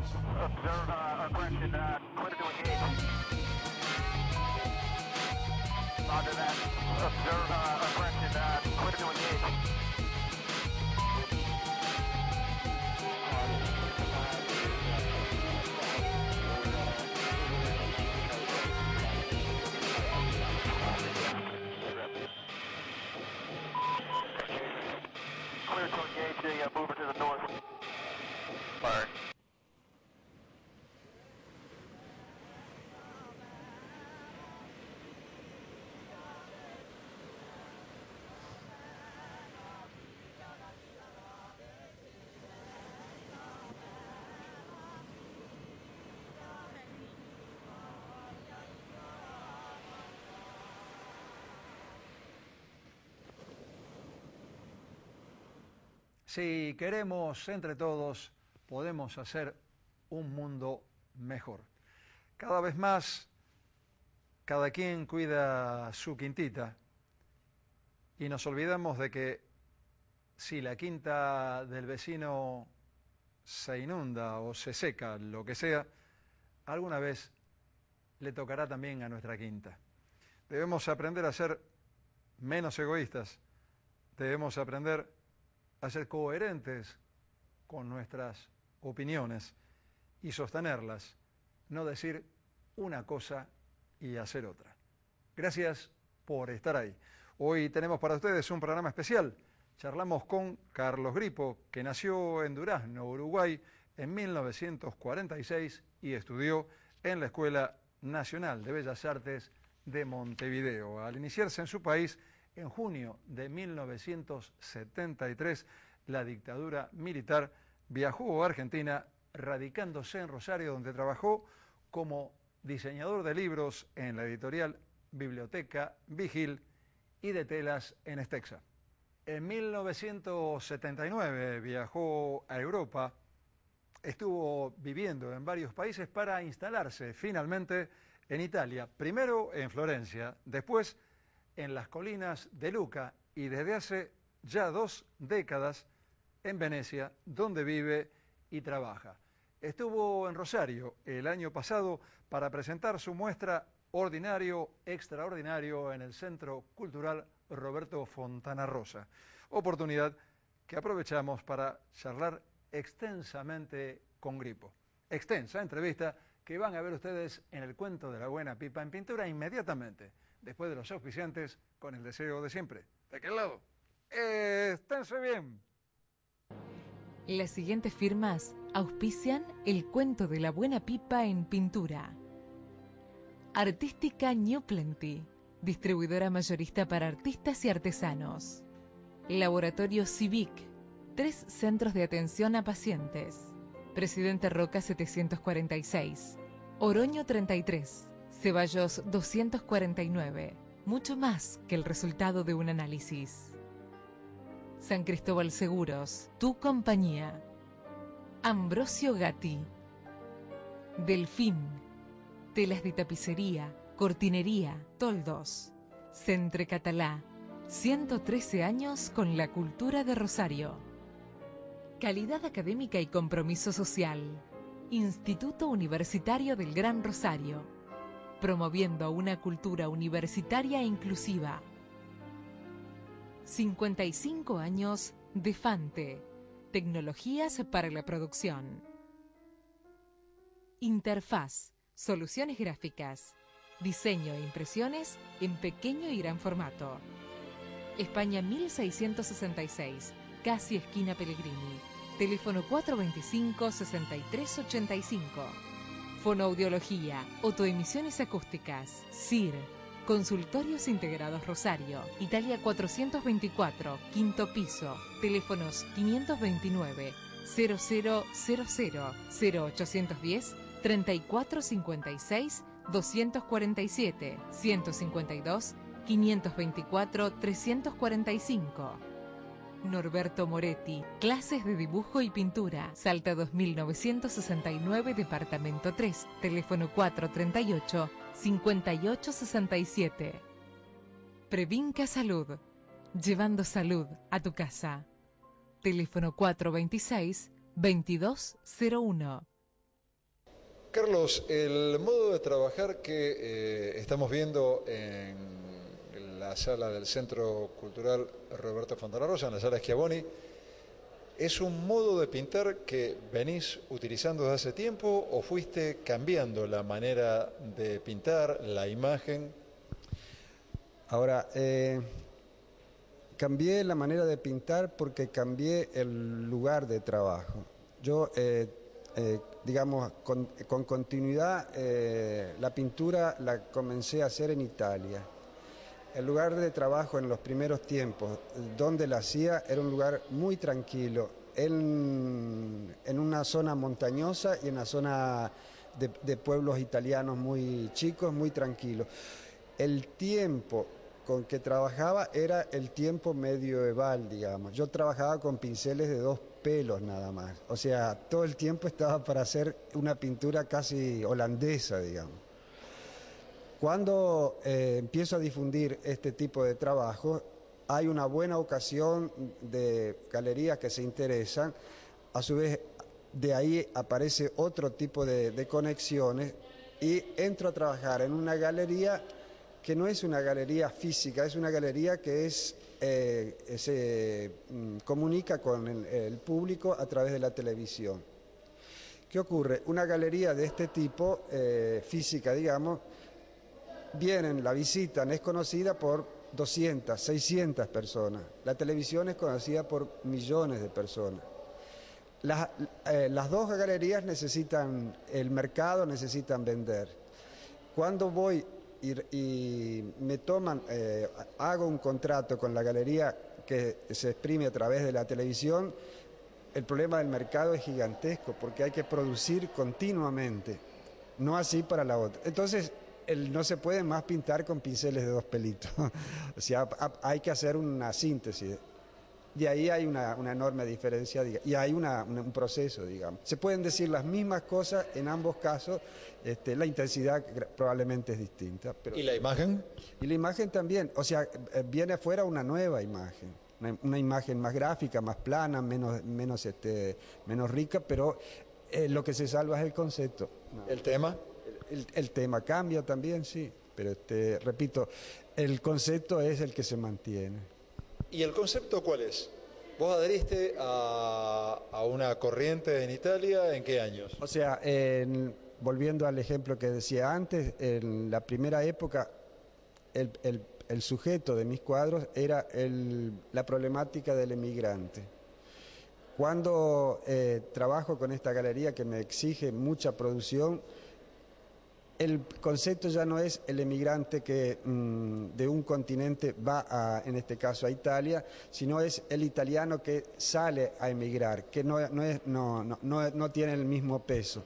Observe aggression, clear to engage. Roger that. Observe aggression, clear to engage. Clear to engage the mover to the north. Fire. Si queremos entre todos, podemos hacer un mundo mejor. Cada vez más, cada quien cuida su quintita y nos olvidamos de que si la quinta del vecino se inunda o se seca, lo que sea, alguna vez le tocará también a nuestra quinta. Debemos aprender a ser menos egoístas, debemos aprender a ser coherentes con nuestras opiniones y sostenerlas, no decir una cosa y hacer otra. Gracias por estar ahí. Hoy tenemos para ustedes un programa especial. Charlamos con Carlos Gripo, que nació en Durazno, Uruguay, en 1946 y estudió en la Escuela Nacional de Bellas Artes de Montevideo. Al iniciarse en su país, en junio de 1973, la dictadura militar viajó a Argentina, radicándose en Rosario, donde trabajó como diseñador de libros en la editorial Biblioteca Vigil y de telas en Estexa. En 1979 viajó a Europa, estuvo viviendo en varios países para instalarse finalmente en Italia, primero en Florencia, después en las colinas de Lucca y desde hace ya 2 décadas en Venecia, donde vive y trabaja. Estuvo en Rosario el año pasado para presentar su muestra Ordinario Extraordinario en el Centro Cultural Roberto Fontana Rosa, oportunidad que aprovechamos para charlar extensamente con Gripo. Extensa entrevista que van a ver ustedes en el cuento de la buena pipa en pintura inmediatamente, después de los auspiciantes, con el deseo de siempre. ¿De qué lado? Esténse bien. Las siguientes firmas auspician el cuento de la buena pipa en pintura. Artística New Plenty, distribuidora mayorista para artistas y artesanos. Laboratorio Civic, 3 centros de atención a pacientes. Presidente Roca 746, Oroño 33, Ceballos 249. Mucho más que el resultado de un análisis. San Cristóbal Seguros, tu compañía. Ambrosio Gatti. Delfín. Telas de tapicería, cortinería, toldos. Centre Catalá. 113 años con la cultura de Rosario. Calidad académica y compromiso social. Instituto Universitario del Gran Rosario. Promoviendo una cultura universitaria inclusiva. 55 años de Fante. Tecnologías para la producción. Interfaz. Soluciones gráficas. Diseño e impresiones en pequeño y gran formato. España 1666. Casi esquina Pellegrini. Teléfono 425-6385. Fonoaudiología. Autoemisiones acústicas. CIR. Consultorios Integrados Rosario, Italia 424, quinto piso, teléfonos 529 0000 0810 3456 247 152 524 345. Norberto Moretti, clases de dibujo y pintura, Salta 2969, departamento 3, teléfono 438-5867. Previnca Salud, llevando salud a tu casa. Teléfono 426-2201. Carlos, el modo de trabajar que estamos viendo en la sala del Centro Cultural Roberto Fontana Rosa, en la sala Schiavoni, ¿es un modo de pintar que venís utilizando desde hace tiempo o fuiste cambiando la manera de pintar, la imagen? Ahora, cambié la manera de pintar porque cambié el lugar de trabajo. Yo, digamos, con continuidad, la pintura la comencé a hacer en Italia. El lugar de trabajo en los primeros tiempos, donde la hacía, era un lugar muy tranquilo, en una zona montañosa y en una zona de pueblos italianos muy chicos, muy tranquilos. El tiempo con que trabajaba era el tiempo medieval, digamos. Yo trabajaba con pinceles de 2 pelos nada más. O sea, todo el tiempo estaba para hacer una pintura casi holandesa, digamos. Cuando empiezo a difundir este tipo de trabajo, hay una buena ocasión de galerías que se interesan. A su vez, de ahí aparece otro tipo de conexiones y entro a trabajar en una galería que no es una galería física, es una galería que se comunica con el público a través de la televisión. ¿Qué ocurre? Una galería de este tipo, física, digamos, la visitan, es conocida por 200, 600 personas. La televisión es conocida por millones de personas. Las dos galerías necesitan el mercado, necesitan vender. Cuando voy y me toman, hago un contrato con la galería que se exprime a través de la televisión, el problema del mercado es gigantesco porque hay que producir continuamente, no así para la otra. Entonces, no se puede más pintar con pinceles de 2 pelitos, o sea, hay que hacer una síntesis. De ahí hay una enorme diferencia y hay un proceso, digamos. Se pueden decir las mismas cosas en ambos casos, la intensidad probablemente es distinta. Pero, ¿y la imagen? Y la imagen también, o sea, viene afuera una nueva imagen, una imagen más gráfica, más plana, menos rica, pero lo que se salva es el concepto. ¿El tema? El tema cambia también, sí, pero repito, el concepto es el que se mantiene. ¿Y el concepto cuál es? ¿Vos adheriste a una corriente en Italia en qué años? O sea, volviendo al ejemplo que decía antes, en la primera época el sujeto de mis cuadros era la problemática del emigrante. Cuando trabajo con esta galería que me exige mucha producción, el concepto ya no es el emigrante que de un continente va en este caso a Italia, sino es el italiano que sale a emigrar, que no tiene el mismo peso.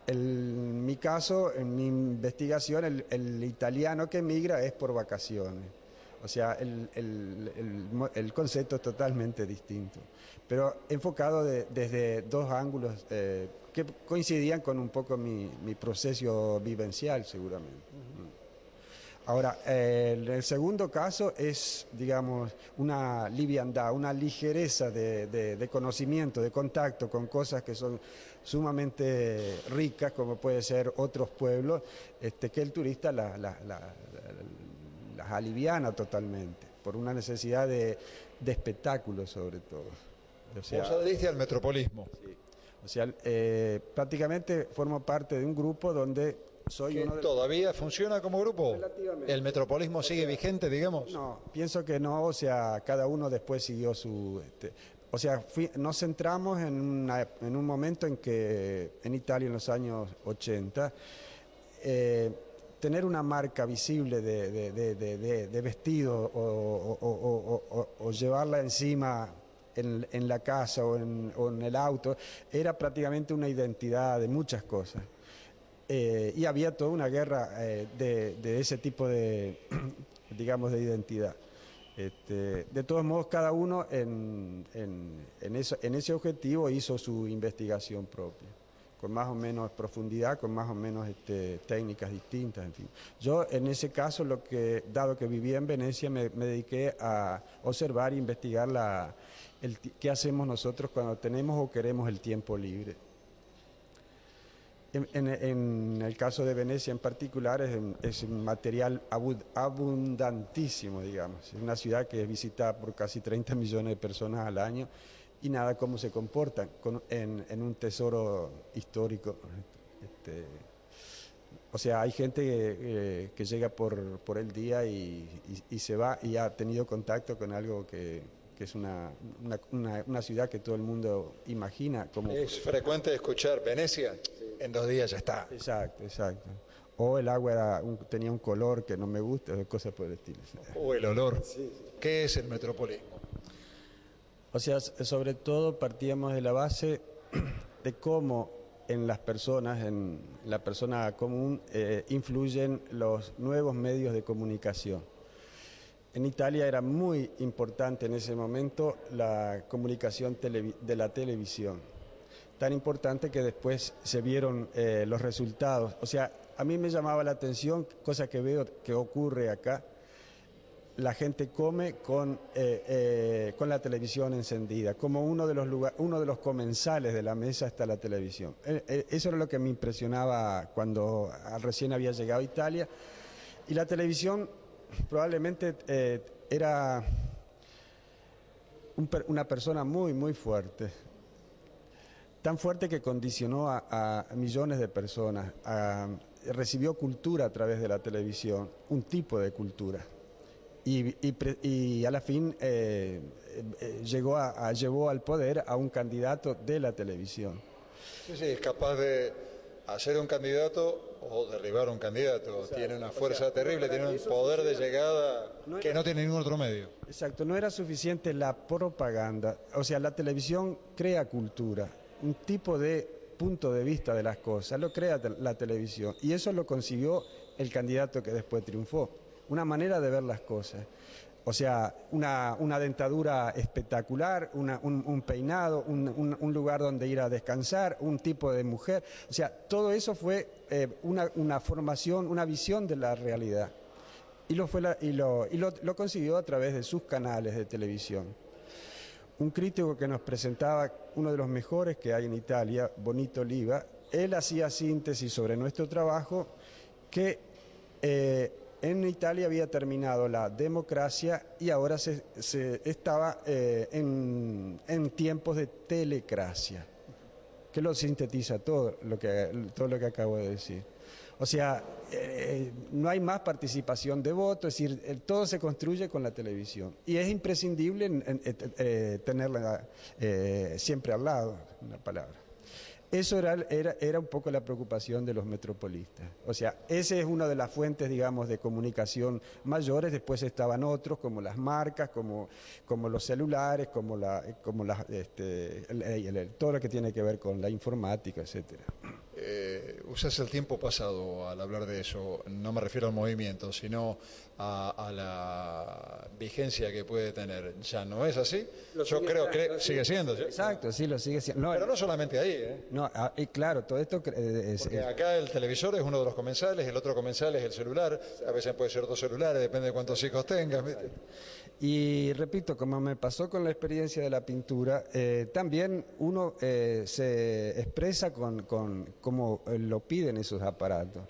En mi caso, en mi investigación, el italiano que emigra es por vacaciones. O sea, el concepto es totalmente distinto, pero enfocado desde 2 ángulos que coincidían con un poco mi proceso vivencial, seguramente. Ahora, el segundo caso es, digamos, una liviandad, una ligereza de conocimiento, de contacto con cosas que son sumamente ricas, como puede ser otros pueblos, que el turista las aliviana totalmente, por una necesidad de espectáculo sobre todo. O sea, vos adheriste al metropolismo. Sí. O sea, prácticamente formo parte de un grupo donde soy uno de... ¿Todavía funciona como grupo? Relativamente. ¿El metropolismo sigue vigente, digamos? No, pienso que no, o sea, cada uno después siguió su... o sea, nos centramos en un momento en que en Italia en los años 80... tener una marca visible de vestido o llevarla encima en la casa o en el auto, era prácticamente una identidad de muchas cosas. Y había toda una guerra de ese tipo digamos, de identidad. De todos modos, cada uno en ese objetivo hizo su investigación propia, con más o menos profundidad, con más o menos técnicas distintas, en fin. Yo en ese caso, dado que vivía en Venecia, me dediqué a observar e investigar qué hacemos nosotros cuando tenemos o queremos el tiempo libre. En el caso de Venecia en particular es un material abundantísimo, digamos. Es una ciudad que es visitada por casi 30 millones de personas al año y nada cómo se comportan en un tesoro histórico. O sea, hay gente que llega por el día y se va y ha tenido contacto con algo que es una ciudad que todo el mundo imagina como... Es frecuente escuchar Venecia, en 2 días ya está. Exacto, exacto. O el agua tenía un color que no me gusta, cosas por el estilo. O el olor. ¿Qué es el metropolismo? O sea, sobre todo partíamos de la base de cómo en las personas, en la persona común, influyen los nuevos medios de comunicación. En Italia era muy importante en ese momento la comunicación de la televisión, tan importante que después se vieron los resultados. O sea, a mí me llamaba la atención, cosa que veo que ocurre acá, la gente come con la televisión encendida, como uno de los comensales de la mesa está la televisión. Eso era lo que me impresionaba cuando recién había llegado a Italia, y la televisión probablemente era una persona muy, muy fuerte, tan fuerte que condicionó a millones de personas, recibió cultura a través de la televisión, un tipo de cultura, y a la fin llevó al poder a un candidato de la televisión. Sí, es capaz de hacer un candidato o derribar un candidato. Exacto. Tiene una fuerza terrible, tiene un poder de llegada que no tiene ningún otro medio. Exacto, no era suficiente la propaganda. O sea, la televisión crea cultura, un tipo de punto de vista de las cosas, lo crea la televisión. Y eso lo consiguió el candidato que después triunfó. Una manera de ver las cosas. O sea, una dentadura espectacular, un peinado, un lugar donde ir a descansar, un tipo de mujer. O sea, todo eso fue una formación, una visión de la realidad. Y lo consiguió a través de sus canales de televisión. Un crítico que nos presentaba, uno de los mejores que hay en Italia, Bonito Oliva, él hacía síntesis sobre nuestro trabajo que... en Italia había terminado la democracia y ahora se estaba en tiempos de telecracia, que lo sintetiza todo lo que acabo de decir. O sea, no hay más participación de voto, es decir, todo se construye con la televisión y es imprescindible tenerla siempre al lado, una palabra. Eso era un poco la preocupación de los metropolistas. O sea, esa es una de las fuentes, digamos, de comunicación mayores. Después estaban otros, como las marcas, como los celulares, como todo lo que tiene que ver con la informática, etcétera. Usas el tiempo pasado al hablar de eso, no me refiero al movimiento, sino a la vigencia que puede tener. ¿Ya no es así? Yo creo que sigue siendo, ¿sí? Exacto, sí, lo sigue siendo. No, pero no solamente ahí, ¿eh? No, claro, todo esto porque acá el televisor es uno de los comensales, el otro comensal es el celular, a veces puede ser 2 celulares, depende de cuántos hijos tengas. Y repito, como me pasó con la experiencia de la pintura, también uno se expresa como lo piden esos aparatos.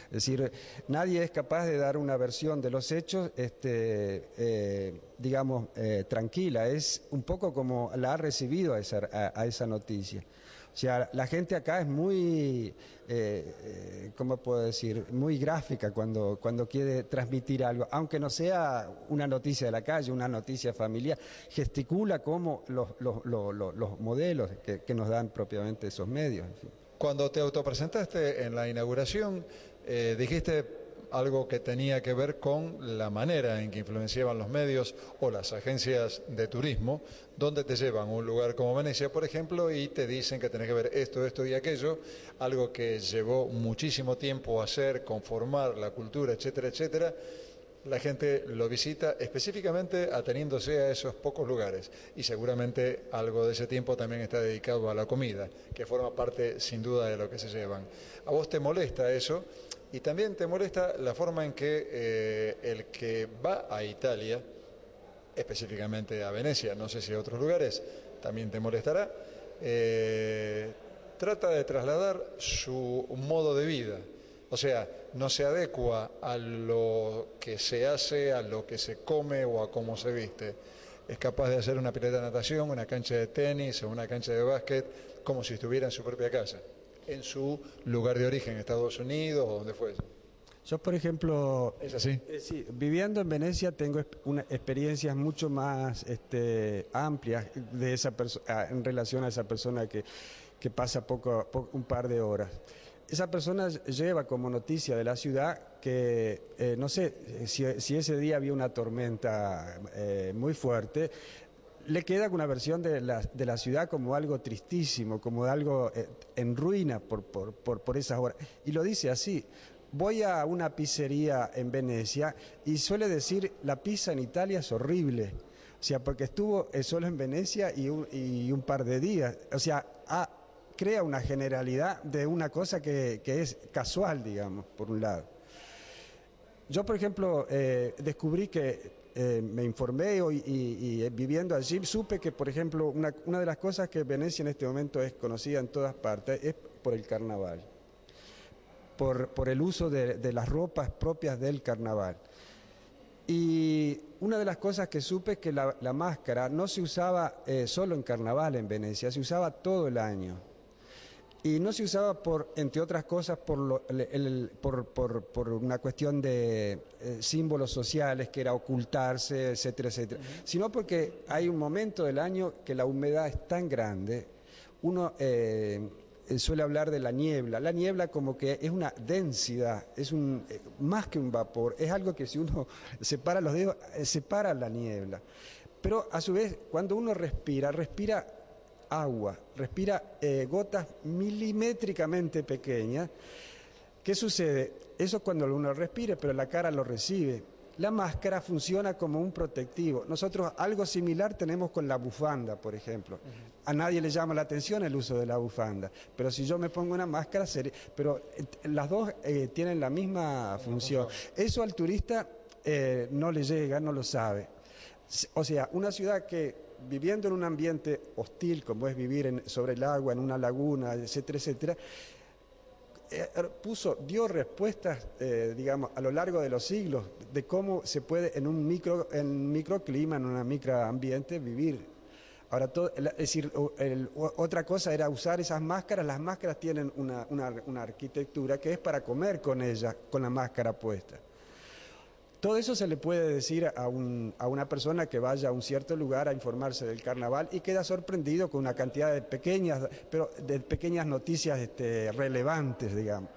Es decir, nadie es capaz de dar una versión de los hechos, digamos, tranquila. Es un poco como la ha recibido a esa noticia. O sea, la gente acá es muy, ¿cómo puedo decir?, muy gráfica cuando quiere transmitir algo, aunque no sea una noticia de la calle, una noticia familiar, gesticula como los modelos que nos dan propiamente esos medios. En fin. Cuando te autopresentaste en la inauguración, dijiste algo que tenía que ver con la manera en que influenciaban los medios o las agencias de turismo, donde te llevan a un lugar como Venecia, por ejemplo, y te dicen que tenés que ver esto y aquello, algo que llevó muchísimo tiempo hacer, conformar la cultura, etcétera, etcétera. La gente lo visita específicamente ateniéndose a esos pocos lugares y seguramente algo de ese tiempo también está dedicado a la comida, que forma parte sin duda de lo que se llevan. ¿A vos te molesta eso? Y también te molesta la forma en que el que va a Italia, específicamente a Venecia, no sé si a otros lugares, también te molestará, trata de trasladar su modo de vida. O sea, no se adecua a lo que se hace, a lo que se come o a cómo se viste. Es capaz de hacer una pileta de natación, una cancha de tenis o una cancha de básquet como si estuviera en su propia casa, en su lugar de origen, Estados Unidos o donde fuese. Yo, por ejemplo, ¿Es así? sí, viviendo en Venecia tengo experiencias mucho más amplias de en relación a esa persona que pasa un par de horas. Esa persona lleva como noticia de la ciudad que, no sé, si ese día había una tormenta muy fuerte, le queda una versión de la ciudad como algo tristísimo, como algo en ruina por esas horas. Y lo dice así. Voy a una pizzería en Venecia y suele decir, la pizza en Italia es horrible. O sea, porque estuvo solo en Venecia y un par de días. O sea, crea una generalidad de una cosa que es casual, digamos, por un lado. Yo, por ejemplo, descubrí que me informé y viviendo allí, supe que, por ejemplo, una de las cosas que Venecia en este momento es conocida en todas partes es por el carnaval, por el uso de las ropas propias del carnaval. Y una de las cosas que supe es que la máscara no se usaba solo en carnaval en Venecia, se usaba todo el año. Y no se usaba, entre otras cosas, por una cuestión de símbolos sociales, que era ocultarse, etcétera, etcétera, sino porque hay un momento del año que la humedad es tan grande, uno suele hablar de la niebla. La niebla como que es una densidad, es más que un vapor, es algo que si uno separa los dedos, separa la niebla. Pero a su vez, cuando uno respira agua, respira gotas milimétricamente pequeñas. ¿Qué sucede? Eso cuando uno respira, pero la cara lo recibe. La máscara funciona como un protectivo. Nosotros algo similar tenemos con la bufanda, por ejemplo. A nadie le llama la atención el uso de la bufanda, pero si yo me pongo una máscara, pero las dos tienen la misma función. Eso al turista no le llega, no lo sabe. O sea, una ciudad que viviendo en un ambiente hostil, como es vivir sobre el agua, en una laguna, etcétera, etcétera, dio respuestas, digamos, a lo largo de los siglos, de cómo se puede en un microclima, en un microambiente, vivir. Ahora, es decir, otra cosa era usar esas máscaras. Las máscaras tienen una arquitectura que es para comer con ellas, con la máscara puesta. Todo eso se le puede decir a una persona que vaya a un cierto lugar a informarse del carnaval y queda sorprendido con una cantidad de pequeñas noticias relevantes, digamos.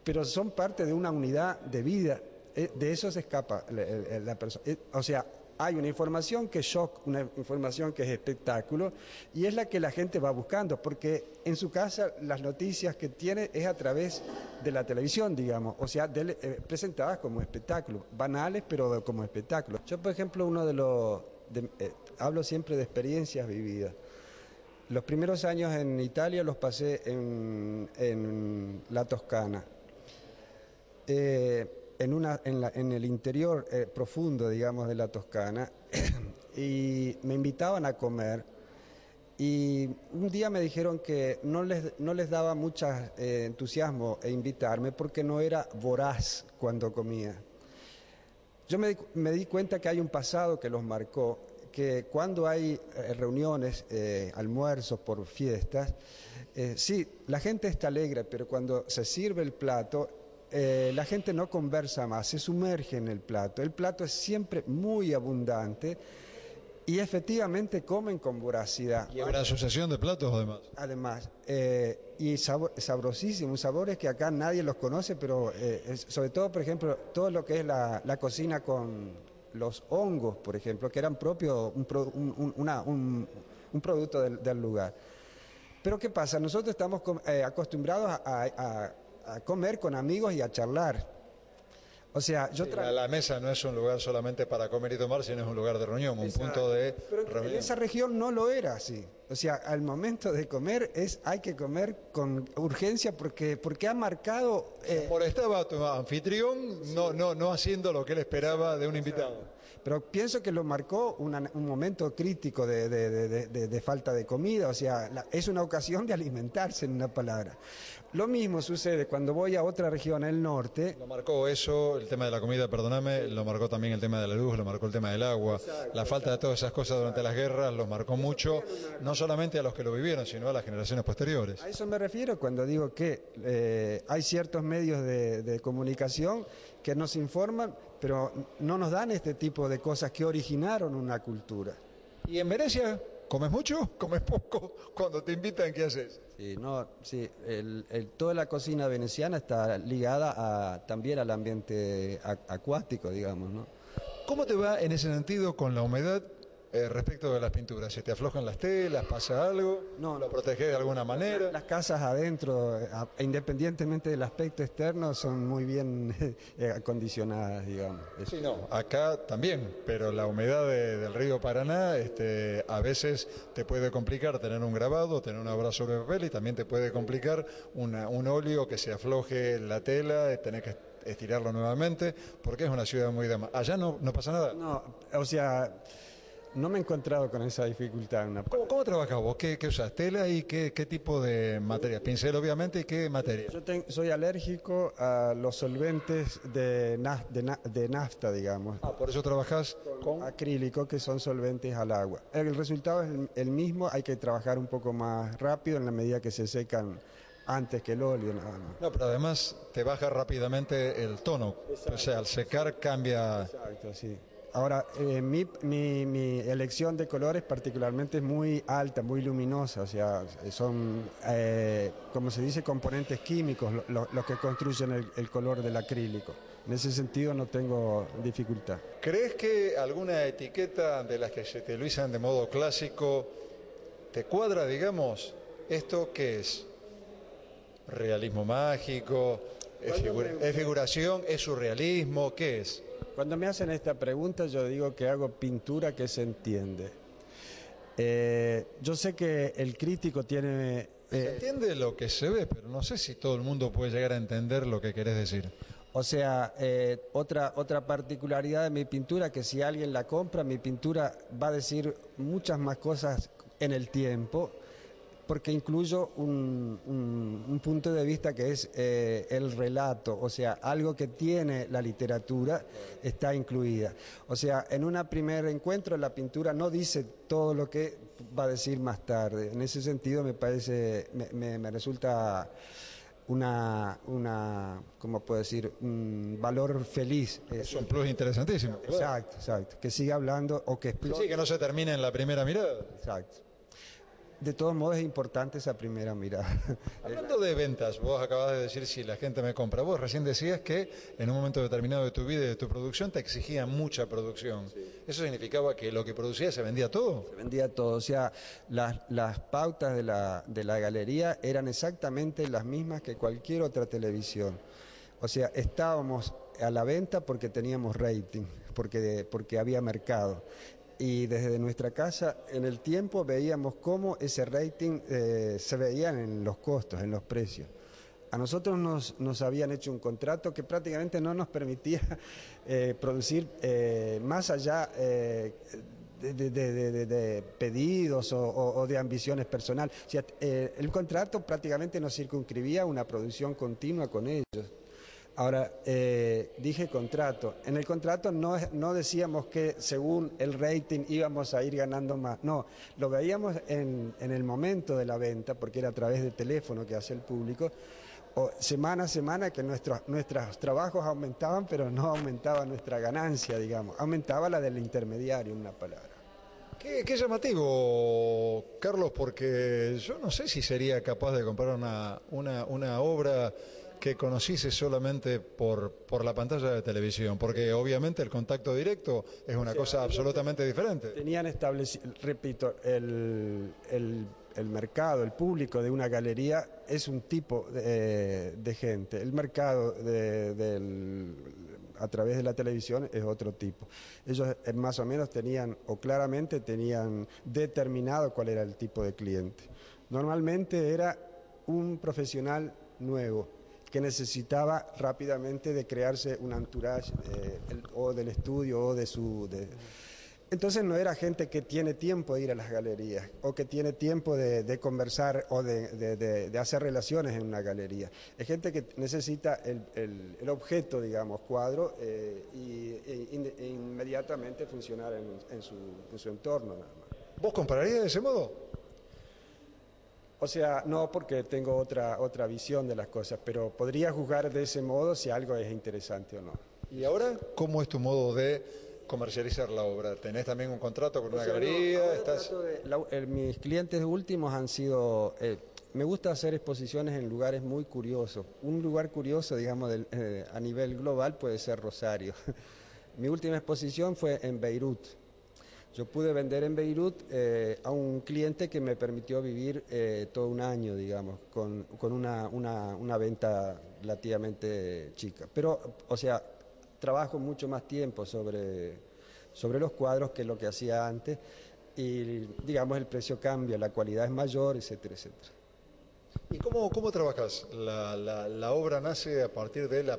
Pero son parte de una unidad de vida. De eso se escapa la persona. O sea, hay una información que es shock, una información que es espectáculo, y es la que la gente va buscando, porque en su casa las noticias que tiene es a través de la televisión, digamos, o sea, presentadas como espectáculos, banales, pero como espectáculos. Yo, por ejemplo, hablo siempre de experiencias vividas. Los primeros años en Italia los pasé en la Toscana. En el interior profundo, digamos, de la Toscana, y me invitaban a comer, y un día me dijeron que no les daba mucho entusiasmo invitarme porque no era voraz cuando comía. Yo me di cuenta que hay un pasado que los marcó, que cuando hay reuniones, almuerzos por fiestas, sí, la gente está alegre, pero cuando se sirve el plato, la gente no conversa más, se sumerge en el plato. El plato es siempre muy abundante y efectivamente comen con voracidad. ¿Y habrá asociación de platos además? Además, y sabrosísimos, sabores que acá nadie los conoce, pero sobre todo, por ejemplo, todo lo que es la cocina con los hongos, por ejemplo, que eran propios, un producto del lugar. Pero ¿qué pasa? Nosotros estamos acostumbrados a comer con amigos y a charlar. O sea, la mesa no es un lugar solamente para comer y tomar, sino es un lugar de reunión, un punto de pero reunión. en esa región no lo era así. O sea, al momento de comer hay que comer con urgencia porque ha marcado... Molestaba a tu anfitrión no haciendo lo que él esperaba de un invitado. Pero pienso que lo marcó un momento crítico de falta de comida, o sea, es una ocasión de alimentarse, en una palabra. Lo mismo sucede cuando voy a otra región, el norte. Lo marcó eso, el tema de la comida, perdóname, lo marcó también el tema de la luz, lo marcó el tema del agua. La falta de todas esas cosas durante las guerras los marcó mucho, no solamente a los que lo vivieron, sino a las generaciones posteriores. A eso me refiero cuando digo que hay ciertos medios de comunicación que nos informan, pero no nos dan este tipo de cosas que originaron una cultura. ¿Y en Venecia comes mucho? ¿Comes poco? Cuando te invitan, ¿qué haces? Sí, toda la cocina veneciana está ligada también al ambiente acuático, digamos, ¿no? ¿Cómo te va en ese sentido con la humedad respecto de las pinturas? ¿Se te aflojan las telas? ¿Pasa algo? No. ¿Lo proteges de alguna manera? Las casas adentro, independientemente del aspecto externo, son muy bien acondicionadas, digamos. Sí, no, acá también, pero la humedad del río Paraná a veces te puede complicar tener un grabado, tener una obra sobre papel, y también te puede complicar un óleo que se afloje la tela, tener que estirarlo nuevamente, porque es una ciudad muy dama. ¿Allá no pasa nada? No, o sea... No me he encontrado con esa dificultad. ¿Cómo trabajas vos? ¿Qué usas? ¿Tela y qué tipo de materia? Pincel, obviamente, ¿y qué materia? Yo soy alérgico a los solventes de nafta, digamos. Por eso trabajás con acrílico, que son solventes al agua. El resultado es el mismo, hay que trabajar un poco más rápido en la medida que se secan antes que el óleo, nada más. No, pero además te baja rápidamente el tono. Exacto. O sea, al secar cambia... Exacto, sí. Ahora, mi elección de colores particularmente es muy alta, muy luminosa, o sea, son, como se dice, componentes químicos los que construyen el color del acrílico. En ese sentido no tengo dificultad. ¿Crees que alguna etiqueta de las que se te utilizan de modo clásico te cuadra, digamos? ¿Esto qué es? ¿Realismo mágico? ¿Es figuración? ¿Es surrealismo? ¿Qué es? Cuando me hacen esta pregunta yo digo que hago pintura que se entiende. Yo sé que el crítico tiene... Se entiende lo que se ve, pero no sé si todo el mundo puede llegar a entender lo que querés decir. O sea, otra particularidad de mi pintura, que si alguien la compra, mi pintura va a decir muchas más cosas en el tiempo, porque incluyo un punto de vista que es el relato, o sea, algo que tiene la literatura está incluida. O sea, en un primer encuentro la pintura no dice todo lo que va a decir más tarde. En ese sentido me parece, me resulta ¿cómo puedo decir? Un valor feliz. Es un plus interesantísimo. Exacto, exacto. Que siga hablando o que explote. Sí, que no se termine en la primera mirada. Exacto. De todos modos es importante esa primera mirada. Hablando de ventas, vos acabas de decir si la gente me compra. Vos recién decías que en un momento determinado de tu vida y de tu producción te exigían mucha producción. Sí. ¿Eso significaba que lo que producías se vendía todo? Se vendía todo, o sea, las pautas de la galería eran exactamente las mismas que cualquier otra televisión. O sea, estábamos a la venta porque teníamos rating, porque había mercado. Y desde nuestra casa en el tiempo veíamos cómo ese rating se veía en los costos, en los precios. A nosotros nos habían hecho un contrato que prácticamente no nos permitía producir más allá de pedidos o de ambiciones personales. O sea, el contrato prácticamente nos circunscribía una producción continua con ellos. Ahora, dije contrato. En el contrato no decíamos que según el rating íbamos a ir ganando más. No, lo veíamos en el momento de la venta, porque era a través de teléfono que hace el público, o semana a semana que nuestros trabajos aumentaban, pero no aumentaba nuestra ganancia, digamos. Aumentaba la del intermediario, en una palabra. Qué llamativo, Carlos, porque yo no sé si sería capaz de comprar una obra que conociese solamente por la pantalla de televisión, porque obviamente el contacto directo es una cosa absolutamente diferente. Tenían establecido, repito, el mercado, el público de una galería es un tipo de gente. El mercado a través de la televisión es otro tipo. Ellos más o menos tenían, o claramente tenían determinado cuál era el tipo de cliente. Normalmente era un profesional nuevo que necesitaba rápidamente de crearse un entourage o del estudio o de su... Entonces no era gente que tiene tiempo de ir a las galerías o que tiene tiempo de conversar o de hacer relaciones en una galería. Es gente que necesita el objeto, digamos, cuadro, e inmediatamente funcionar en su entorno. Nada más. ¿Vos compararías de ese modo? O sea, no, porque tengo otra visión de las cosas, pero podría juzgar de ese modo si algo es interesante o no. ¿Y ahora cómo es tu modo de comercializar la obra? ¿Tenés también un contrato con una galería? Mis clientes últimos han sido... me gusta hacer exposiciones en lugares muy curiosos. Un lugar curioso, digamos, a nivel global puede ser Rosario. Mi última exposición fue en Beirut. Yo pude vender en Beirut a un cliente que me permitió vivir todo un año, digamos, con una venta relativamente chica. Pero, o sea, trabajo mucho más tiempo sobre los cuadros que lo que hacía antes y, digamos, el precio cambia, la cualidad es mayor, etcétera, etcétera. ¿Y cómo trabajas? ¿La obra nace a partir de la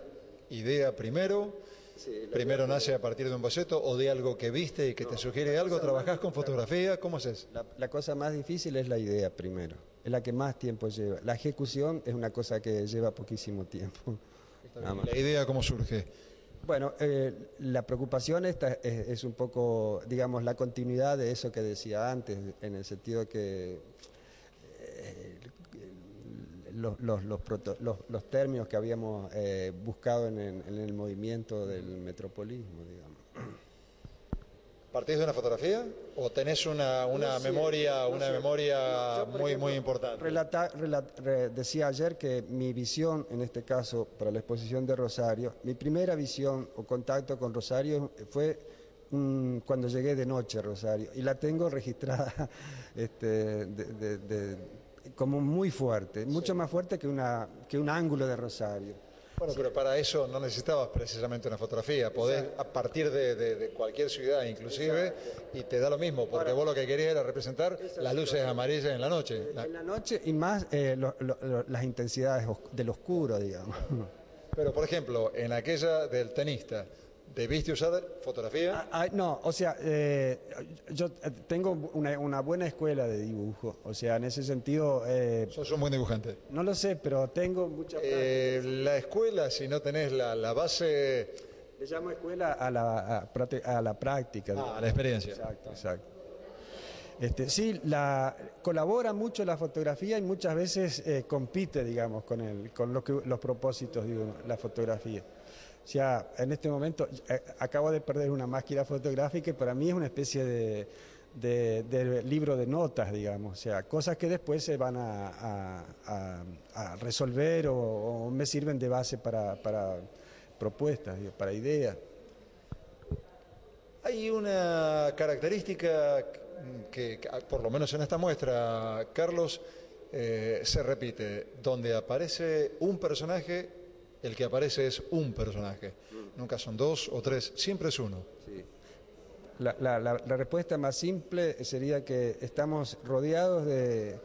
idea primero? Sí, ¿Primero nace a partir de un boceto o de algo que viste y que te sugiere algo? ¿Trabajás con fotografía? ¿Cómo haces? La cosa más difícil es la idea primero, es la que más tiempo lleva. La ejecución es una cosa que lleva poquísimo tiempo. ¿La idea cómo surge? Bueno, la preocupación es un poco, digamos, la continuidad de eso que decía antes, en el sentido que los términos que habíamos buscado en el movimiento del metropolismo, digamos. ¿Partís de una fotografía o tenés una memoria, muy importante? Decía ayer que mi visión, en este caso, para la exposición de Rosario, mi primera visión o contacto con Rosario fue cuando llegué de noche a Rosario, y la tengo registrada como muy fuerte, mucho más fuerte que un ángulo de Rosario. Bueno, pero para eso no necesitabas precisamente una fotografía, podés a partir de cualquier ciudad inclusive, y te da lo mismo, porque vos lo que querías era representar las luces amarillas en la noche. En la noche y más las intensidades del oscuro, digamos. Pero por ejemplo, en aquella del tenista, ¿debiste usar fotografía? No, o sea, yo tengo una buena escuela de dibujo, o sea, en ese sentido... ¿Sos un buen dibujante? No lo sé, pero tengo mucha práctica. La escuela, si no tenés la base... Le llamo escuela a la práctica. A la experiencia. Exacto. Sí, colabora mucho la fotografía y muchas veces compite, digamos, con los propósitos de la fotografía. O sea, en este momento acabo de perder una máquina fotográfica y para mí es una especie de libro de notas, digamos. O sea, cosas que después se van a resolver o me sirven de base para propuestas, para ideas. Hay una característica que por lo menos en esta muestra, Carlos, se repite. Donde aparece un personaje, el que aparece es un personaje. Nunca son dos o tres, siempre es uno. Sí. La respuesta más simple sería que estamos rodeados de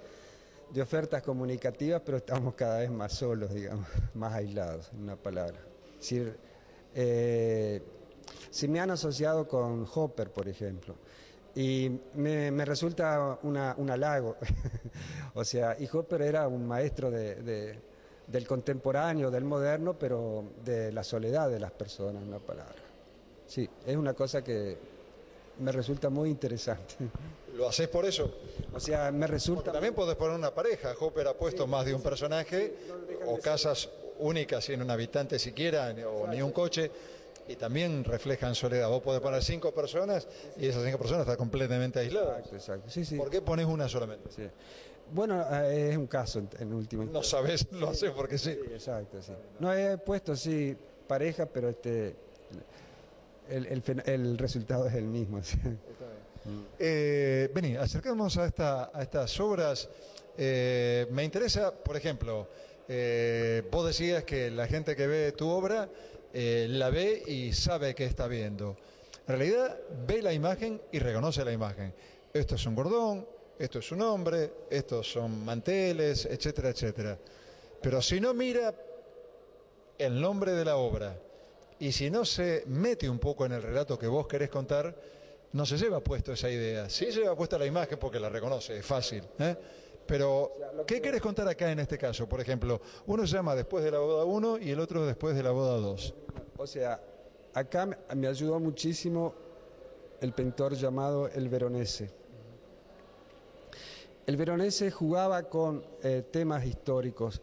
ofertas comunicativas, pero estamos cada vez más solos, digamos, más aislados, en una palabra. Es decir, se me han asociado con Hopper, por ejemplo, y me resulta un halago. O sea, y Hopper era un maestro del contemporáneo, del moderno, pero de la soledad de las personas, una palabra. Sí, es una cosa que me resulta muy interesante. ¿Lo haces por eso? O sea, me resulta... Porque también podés poner una pareja. Hopper ha puesto más de un personaje, o casas únicas sin un habitante siquiera, o ni un coche, y también reflejan soledad. Vos podés poner 5 personas y esas 5 personas están completamente aisladas. Exacto. Sí. ¿Por qué pones una solamente? Sí. Bueno, es un caso en última instancia. No sabes, lo haces porque sí. Sí, exacto, sí. No he puesto, sí, pareja, pero el resultado es el mismo. ¿Sí? Vení, acercamos a estas obras. Me interesa, por ejemplo, vos decías que la gente que ve tu obra la ve y sabe que está viendo. En realidad ve la imagen y reconoce la imagen. Esto es un cordón, esto es un hombre, estos son manteles, etcétera, etcétera. Pero si no mira el nombre de la obra y si no se mete un poco en el relato que vos querés contar, no se lleva puesto esa idea. Sí se lleva puesta la imagen porque la reconoce, es fácil, ¿eh? Pero, ¿qué querés contar acá en este caso? Por ejemplo, uno se llama Después de la boda 1 y el otro Después de la boda 2. O sea, acá me ayudó muchísimo el pintor llamado el Veronese. El Veronese jugaba con temas históricos,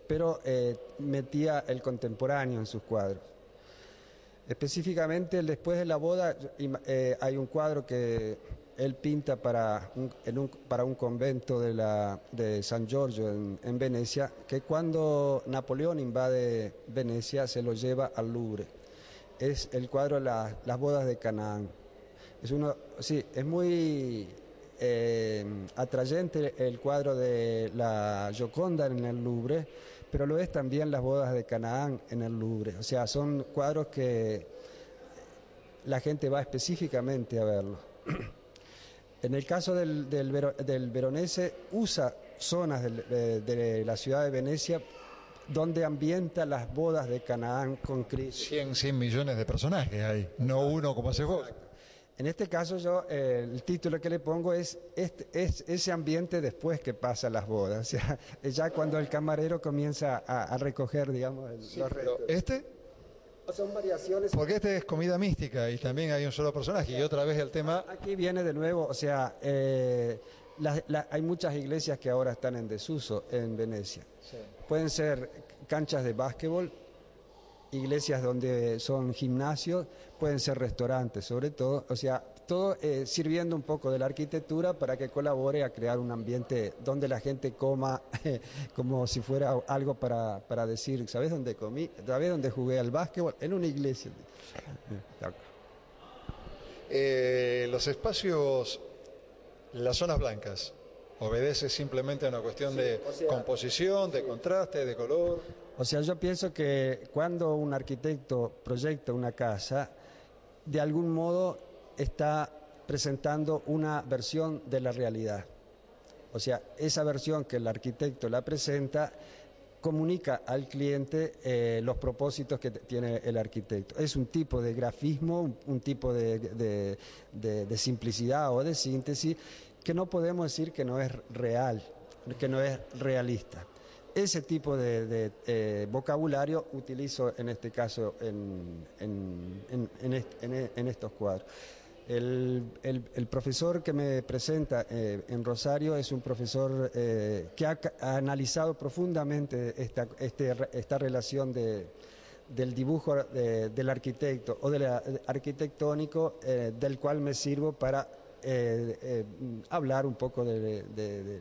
pero metía el contemporáneo en sus cuadros. Específicamente, el Después de la boda, hay un cuadro que él pinta para un convento de San Giorgio en Venecia, que cuando Napoleón invade Venecia se lo lleva al Louvre. Es el cuadro Las bodas de Canaán. Es muy atrayente el cuadro de la Gioconda en el Louvre, pero lo es también Las bodas de Canaán en el Louvre. O sea, son cuadros que la gente va específicamente a verlos. En el caso del Veronese, usa zonas de la ciudad de Venecia donde ambienta las bodas de Canaán con Cristo. 100 millones de personajes hay, no uno como hace vos. En este caso yo, el título que le pongo es ese ambiente después que pasan las bodas. O sea, ya cuando el camarero comienza a recoger, digamos, los restos. Son variaciones. Porque este es comida mística y también hay un solo personaje. Y otra vez el tema... Aquí viene de nuevo, o sea, hay muchas iglesias que ahora están en desuso en Venecia. Sí. Pueden ser canchas de básquetbol, iglesias donde son gimnasios, pueden ser restaurantes sobre todo, o sea, todo sirviendo un poco de la arquitectura para que colabore a crear un ambiente donde la gente coma como si fuera algo para decir, ¿sabes dónde comí? ¿Sabes dónde jugué al básquetbol? En una iglesia. Los espacios, las zonas blancas, ¿obedece simplemente a una cuestión de composición, de contraste, de color? O sea, yo pienso que cuando un arquitecto proyecta una casa, de algún modo está presentando una versión de la realidad. O sea, esa versión que el arquitecto la presenta comunica al cliente los propósitos que tiene el arquitecto. Es un tipo de grafismo, un tipo de simplicidad o de síntesis que no podemos decir que no es real, que no es realista. Ese tipo de vocabulario utilizo en este caso en estos cuadros. El profesor que me presenta en Rosario es un profesor que ha analizado profundamente esta relación del dibujo del arquitecto o del arquitectónico, del cual me sirvo para hablar un poco de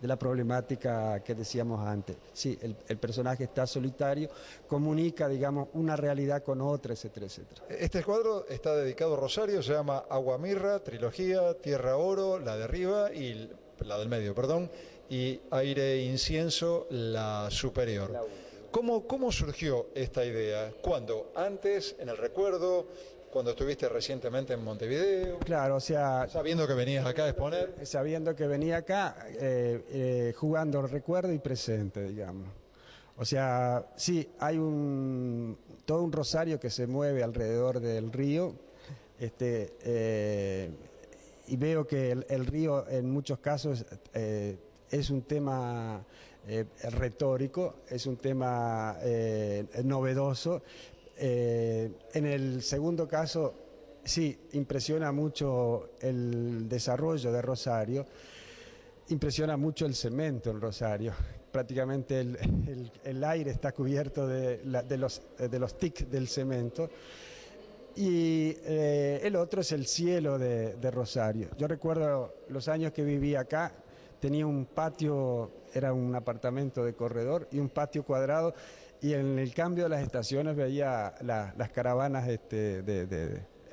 la problemática que decíamos antes. Sí, el personaje está solitario, comunica, digamos, una realidad con otra, etcétera, etcétera. Este cuadro está dedicado a Rosario, se llama Agua Mirra, trilogía, Tierra Oro, la de arriba y la del medio, perdón, y Aire Incienso, la superior. ¿Cómo surgió esta idea? ¿Cuándo? ¿Antes? ¿En el recuerdo? Cuando estuviste recientemente en Montevideo. Claro, o sea... Sabiendo que venías acá a exponer. Sabiendo que venía acá, jugando recuerdo y presente, digamos. O sea, sí, hay todo un Rosario que se mueve alrededor del río, y veo que el río en muchos casos es un tema retórico, es un tema novedoso. En el segundo caso, sí, impresiona mucho el desarrollo de Rosario, impresiona mucho el cemento en Rosario. Prácticamente el aire está cubierto de los tics del cemento. Y el otro es el cielo de Rosario. Yo recuerdo los años que viví acá, tenía un patio, era un apartamento de corredor y un patio cuadrado. Y en el cambio de las estaciones veía las caravanas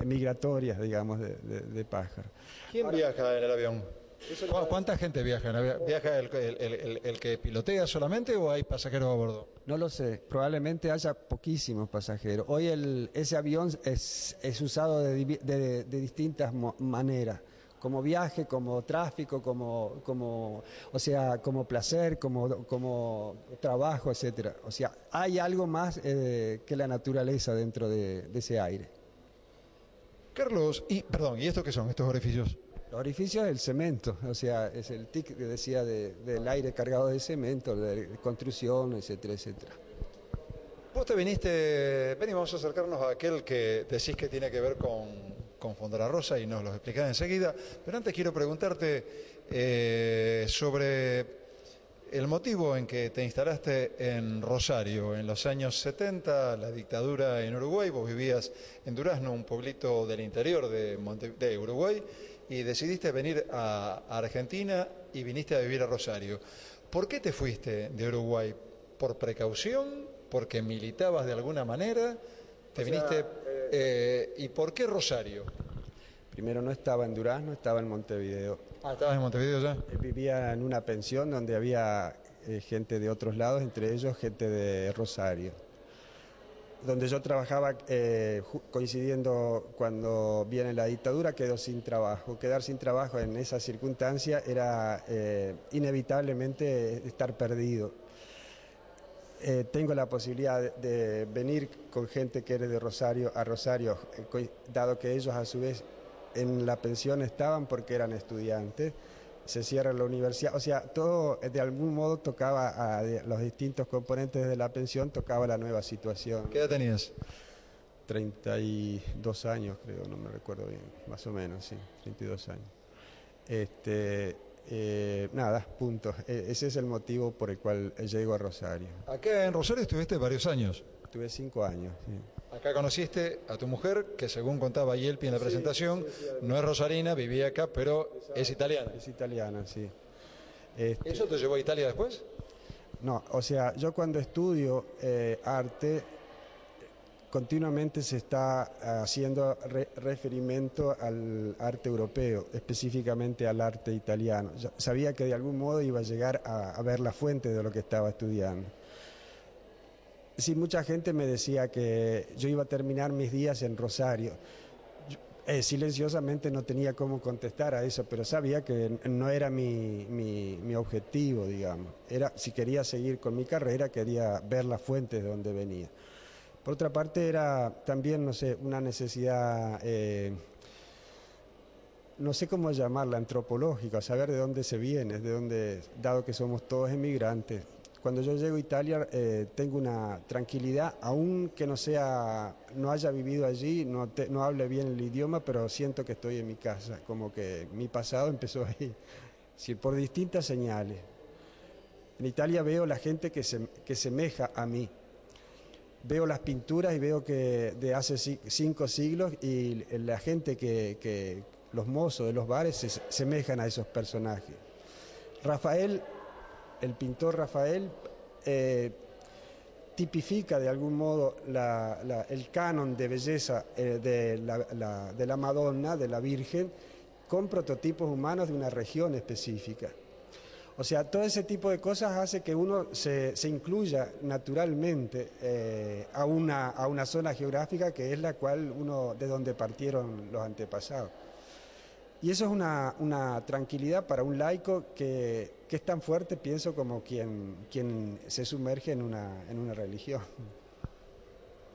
migratorias, digamos, de pájaros. ¿Quién viaja en el avión? ¿Cuánta gente viaja? ¿Viaja el que pilotea solamente o hay pasajeros a bordo? No lo sé, probablemente haya poquísimos pasajeros. Hoy ese avión es usado de distintas maneras, como viaje, como tráfico, o sea, como placer, como trabajo, etcétera. O sea, hay algo más que la naturaleza dentro de ese aire. Carlos, ¿y esto qué son, estos orificios? Los orificios es el cemento, o sea, es el TIC que decía del aire cargado de cemento, de construcción, etcétera, etcétera. Vos vamos a acercarnos a aquel que decís que tiene que ver con Fontana y nos lo explicás enseguida, pero antes quiero preguntarte sobre el motivo en que te instalaste en Rosario. En los años 70, la dictadura en Uruguay, vos vivías en Durazno, un pueblito del interior de Uruguay, y decidiste venir a Argentina y viniste a vivir a Rosario. ¿Por qué te fuiste de Uruguay? ¿Por precaución? ¿Porque militabas de alguna manera? ¿Y por qué Rosario? Primero no estaba en Durazno, estaba en Montevideo. Ah, ¿estabas en Montevideo ya? Vivía en una pensión donde había gente de otros lados, entre ellos gente de Rosario. Donde yo trabajaba coincidiendo cuando viene la dictadura, quedó sin trabajo. Quedar sin trabajo en esa circunstancia era inevitablemente estar perdido. Tengo la posibilidad de venir con gente que era de Rosario a Rosario, dado que ellos a su vez en la pensión estaban porque eran estudiantes. Se cierra la universidad, o sea, todo de algún modo tocaba a los distintos componentes de la pensión, tocaba la nueva situación. ¿Qué edad tenías? 32 años, creo, no me recuerdo bien, más o menos, sí, 32 años. Nada, punto. Ese es el motivo por el cual llego a Rosario. Acá en Rosario estuviste varios años. Estuve 5 años, sí. Acá conociste a tu mujer, que según contaba Yelpi en la presentación, no es rosarina, vivía acá, pero es italiana. Es italiana, sí. ¿Eso te llevó a Italia después? No, o sea, yo cuando estudio arte, continuamente se está haciendo referimiento al arte europeo, específicamente al arte italiano. Yo sabía que de algún modo iba a llegar a ver la fuente de lo que estaba estudiando. Sí, mucha gente me decía que yo iba a terminar mis días en Rosario. Silenciosamente no tenía cómo contestar a eso, pero sabía que no era mi objetivo, digamos. Si quería seguir con mi carrera, quería ver las fuentes de donde venía. Por otra parte, era también, no sé, una necesidad, no sé cómo llamarla, antropológica, saber de dónde se viene, dado que somos todos emigrantes. Cuando yo llego a Italia tengo una tranquilidad, aun que no haya vivido allí, no hable bien el idioma, pero siento que estoy en mi casa, como que mi pasado empezó ahí, sí, por distintas señales. En Italia veo la gente que semeja a mí, veo las pinturas y veo que de hace 5 siglos y la gente los mozos de los bares se semejan a esos personajes. Rafael, el pintor Rafael, tipifica de algún modo el canon de belleza de la Madonna, de la Virgen, con prototipos humanos de una región específica. O sea, todo ese tipo de cosas hace que uno se incluya naturalmente a una zona geográfica que es de donde partieron los antepasados. Y eso es una tranquilidad para un laico que es tan fuerte, pienso, como quien se sumerge en una religión.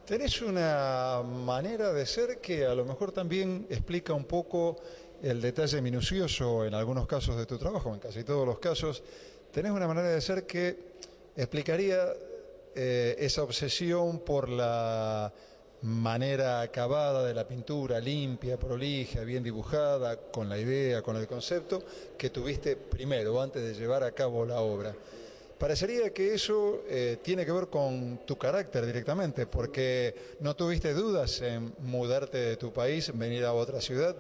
Tenés una manera de ser que a lo mejor también explica un poco el detalle minucioso en algunos casos de tu trabajo, en casi todos los casos. Tenés una manera de ser que explicaría esa obsesión por la manera acabada de la pintura, limpia, prolija, bien dibujada, con la idea, con el concepto que tuviste primero, antes de llevar a cabo la obra. Parecería que eso tiene que ver con tu carácter directamente, porque no tuviste dudas en mudarte de tu país, venir a otra ciudad,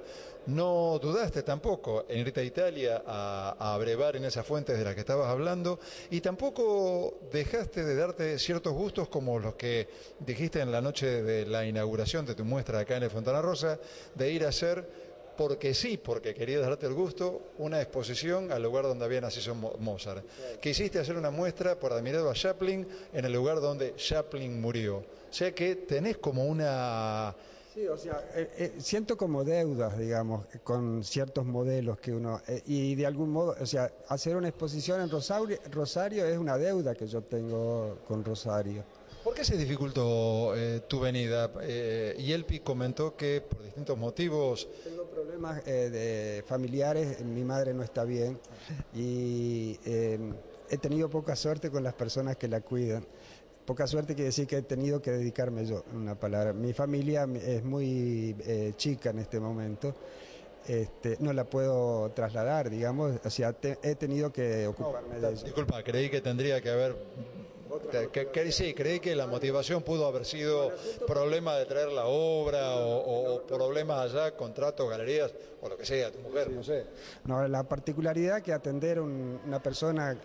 no dudaste tampoco en irte a Italia a abrevar en esas fuentes de las que estabas hablando, y tampoco dejaste de darte ciertos gustos como los que dijiste en la noche de la inauguración de tu muestra acá en el Fontana Rosa, de ir a hacer porque sí, porque querías darte el gusto, una exposición al lugar donde había nacido Mozart. Quisiste hacer una muestra por admirado a Chaplin en el lugar donde Chaplin murió. O sea que tenés como una... Sí, o sea, siento como deudas, digamos, con ciertos modelos que uno... y de algún modo, o sea, hacer una exposición en Rosario es una deuda que yo tengo con Rosario. ¿Por qué se dificultó tu venida? Yelpi comentó que por distintos motivos... Tengo problemas familiares, mi madre no está bien y he tenido poca suerte con las personas que la cuidan. Poca suerte quiere decir que he tenido que dedicarme yo, una palabra. Mi familia es muy chica en este momento, no la puedo trasladar, digamos, o sea, he tenido que ocuparme de ella. Disculpa, creí que tendría que haber... sí, creí que la motivación pudo haber sido problema de traer la obra o problemas allá, contratos, galerías o lo que sea, tu mujer, no sé. No, la particularidad que atender a una persona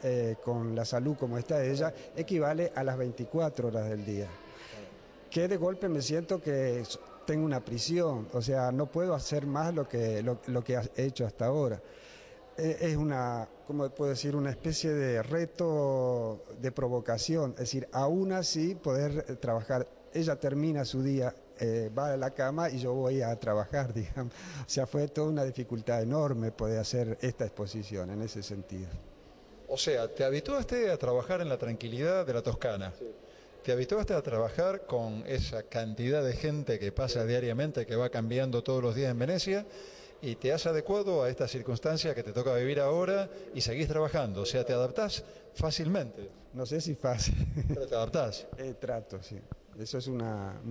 con la salud como está ella equivale a las 24 horas del día. Que de golpe me siento que tengo una prisión, o sea, no puedo hacer más lo que he hecho hasta ahora. Es una, ¿cómo puedo decir?, una especie de reto de provocación, es decir, aún así poder trabajar. Ella termina su día, va a la cama y yo voy a trabajar, digamos. O sea, fue toda una dificultad enorme poder hacer esta exposición en ese sentido. O sea, te habituaste a trabajar en la tranquilidad de la Toscana. Sí. Te habituaste a trabajar con esa cantidad de gente que pasa diariamente, que va cambiando todos los días en Venecia, y te has adecuado a esta circunstancia que te toca vivir ahora y seguís trabajando. O sea, te adaptás fácilmente. No sé si fácil. Pero te adaptás. Trato, sí. Eso es una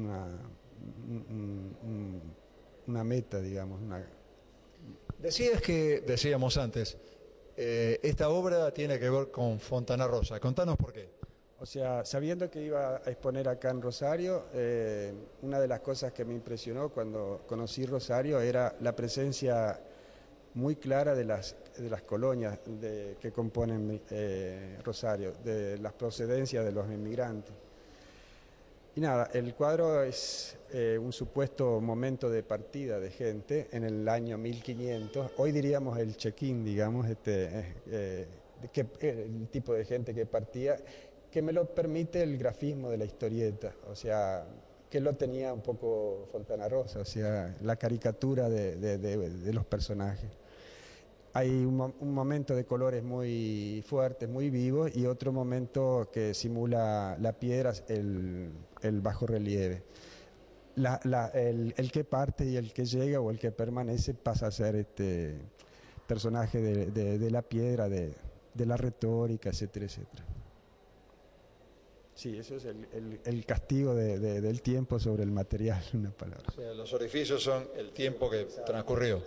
meta, digamos. Decíamos antes, esta obra tiene que ver con Fontana Rosa. Contanos por qué. O sea, sabiendo que iba a exponer acá en Rosario, una de las cosas que me impresionó cuando conocí Rosario era la presencia muy clara de las colonias que componen Rosario, de las procedencias de los inmigrantes. Y nada, el cuadro es un supuesto momento de partida de gente en el año 1500. Hoy diríamos el check-in, digamos, el tipo de gente que partía, que me lo permite el grafismo de la historieta, o sea, que lo tenía un poco Fontana Rosa, o sea, la caricatura de los personajes. Hay un momento de colores muy fuertes, muy vivos, y otro momento que simula la piedra, el bajo relieve. El que parte y el que llega o el que permanece pasa a ser este personaje de la piedra, de la retórica, etcétera, etcétera. Sí, eso es el castigo del tiempo sobre el material, una palabra. O sea, los orificios son el tiempo que transcurrió.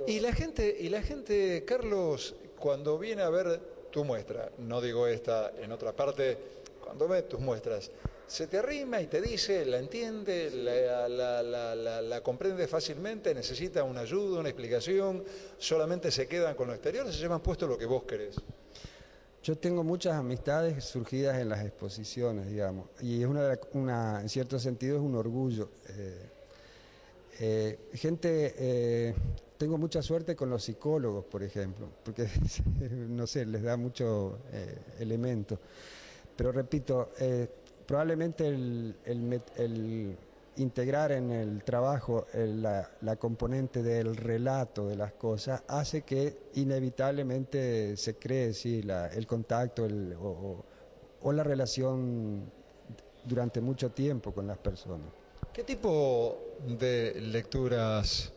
Y la gente, Carlos, cuando viene a ver tu muestra, no digo esta en otra parte, cuando ve tus muestras, se te arrima y te dice, la entiende, la comprende fácilmente, necesita una ayuda, una explicación, solamente se quedan con lo exterior, se llevan puesto lo que vos querés. Yo tengo muchas amistades surgidas en las exposiciones, digamos, y es en cierto sentido es un orgullo. Tengo mucha suerte con los psicólogos, por ejemplo, porque, no sé, les da mucho elemento. Pero repito, probablemente el integrar en el trabajo la componente del relato de las cosas hace que inevitablemente se cree el contacto o la relación durante mucho tiempo con las personas. ¿Qué tipo de lecturas